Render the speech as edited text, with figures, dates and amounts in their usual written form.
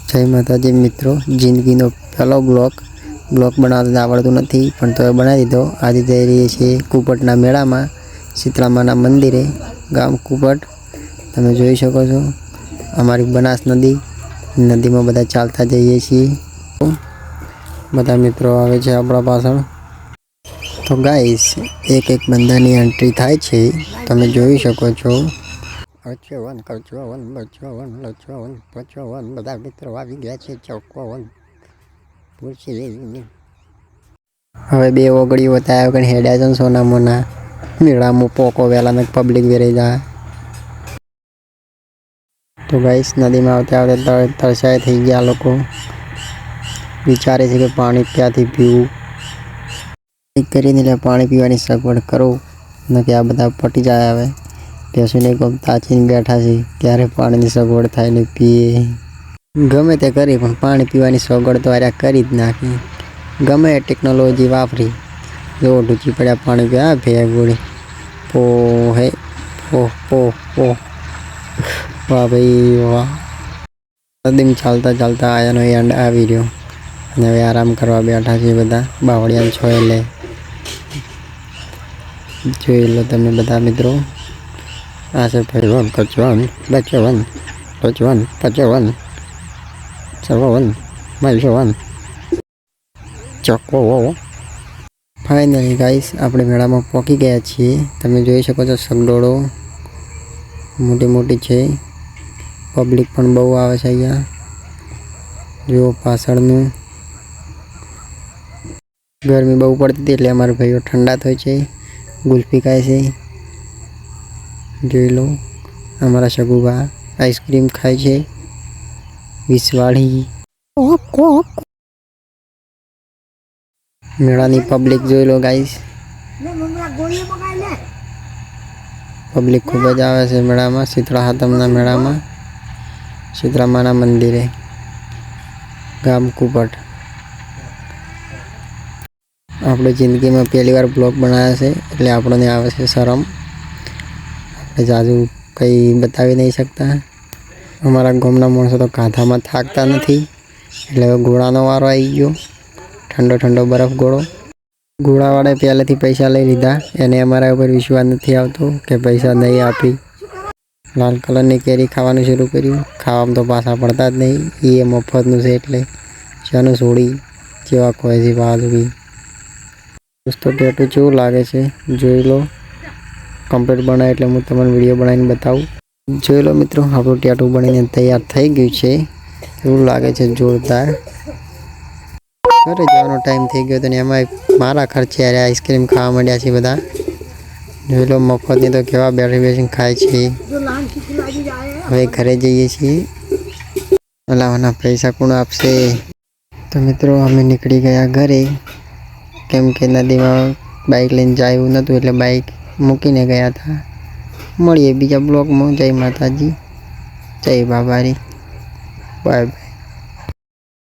જય માતાજી મિત્રો, જિંદગીનો પહેલો બ્લોગ બનાવતા આવડતું નથી પણ તો બનાવી દીધો। આજે જઈ રહીએ છીએ કુપટના મેળામાં, શીતળામાના મંદિરે, ગામ કુપટ। તમે જોઈ શકો છો અમારી બનાસ નદીમાં બધા ચાલતા જઈએ છીએ। બધા મિત્રો આવે છે આપણા પાછળ। તો ગાઈસ એક બંદાની એન્ટ્રી થાય છે, તમે જોઈ શકો છો। 55 બધા મિત્રો આવી ગયા છે। 54 હવે બે ઓગળીઓ બતાવ્યા કે હેડ્યા છે સોના મોના મેળામાં પોકો વેલા પબ્લિક વેરાઈ જાય। તો ગાઈસ નદીમાં આવતા આવતા તરસાય થઈ ગયા લોકો, વિચારે છે કે પાણી ક્યાંથી પીવું। કરીને એટલે પાણી પીવાની સગવડ કરો ન કે આ બધા પટી જાય। હવે બેસીને તાચીને બેઠા છે ક્યારે પાણીની સગવડ થાય ને પીએ। ગમે તે કરી પણ પાણી પીવાની સગવડ તો આર્યા કરી જ નાખી। ગમે ટેકનોલોજી વાપરી, જો ઢૂંચી પડ્યા પાણી પીવા ભેગોળી પો હે પો પો પો વાહ ભાઈ વાહ। નદીમાં ચાલતા આયાનો એન્ડ આવી રહ્યો અને હવે આરામ કરવા બેઠા છે બધા બાવળિયા છો। એટલે જોઈ લો તમે બધા મિત્રો, આ છે 55 ચોખ્ખો। ફાઇનલી ગાઈસ આપણે મેળામાં પહોંચી ગયા છીએ। તમે જોઈ શકો છો સગડોળો મોટી છે, પબ્લિક પણ બહુ આવે છે અહીંયા। જો પાછળનું ગરમી બહુ પડતી હતી એટલે અમારા ભાઈઓ ઠંડા થાય છે, ગુલ્ફી ખાય છે। જોઈ લો અમારા સગુબા આઈસ્ક્રીમ ખાય છે, વિસવાળી। મેળાની પબ્લિક જોઈ લો ગાઈસ, પબ્લિક ખૂબ જ આવે છે મેળામાં। શીતળા સાતમના મેળામાં, શીતળામાના મંદિરે, ગામ કુપટ। આપણે જિંદગીમાં પહેલી વાર બ્લોગ બનાવ્યા છે એટલે આપણને આવે છે શરમ, આપણે જાજુ કંઈ બતાવી નહીં શકતા। અમારા ગામના માણસો તો કાંધામાં થાકતા નથી એટલે ઘોડાનો વારો આવી ગયો। ઠંડો બરફ ઘોડાવાળાએ પહેલેથી પૈસા લઈ લીધા, એને અમારા ઉપર વિશ્વાસ નથી આવતો કે પૈસા નહીં આપી। લાલ કલરની કેરી ખાવાનું શરૂ કર્યું, ખાવામાં તો પાછા પડતા જ નહીં, એ મફતનું છે એટલે ચાનું છોડી જેવા કોઈ છે બાજુ। દોસ્તો ટેટુ કેવું લાગે છે જોઈ લો, કમ્પ્લીટ બનાવે એટલે હું તમને વિડીયો બનાવીને બતાવું। જોઈ લો મિત્રો, આપણું ટેટુ બનીને તૈયાર થઈ ગયું છે, એવું લાગે છે જોરદાર। ઘરે જવાનો ટાઈમ થઈ ગયો તો ને એમાં મારા ખર્ચે અરે આઈસ્ક્રીમ ખાવા માંડ્યા છે બધા। જોઈ લો મફતની તો કેવા બેસીને ખાય છે। હવે ઘરે જઈએ છીએ, લાવવાના પૈસા કોણ આપશે? તો મિત્રો અમે નીકળી ગયા ઘરે, કેમ કે નદીમાં બાઇક લઈને જાય એવું નહોતું એટલે બાઇક મૂકીને ગયા હતા। મળીએ બીજા બ્લોગમાં। જય માતાજી, જય બાબારી, બાય બાય।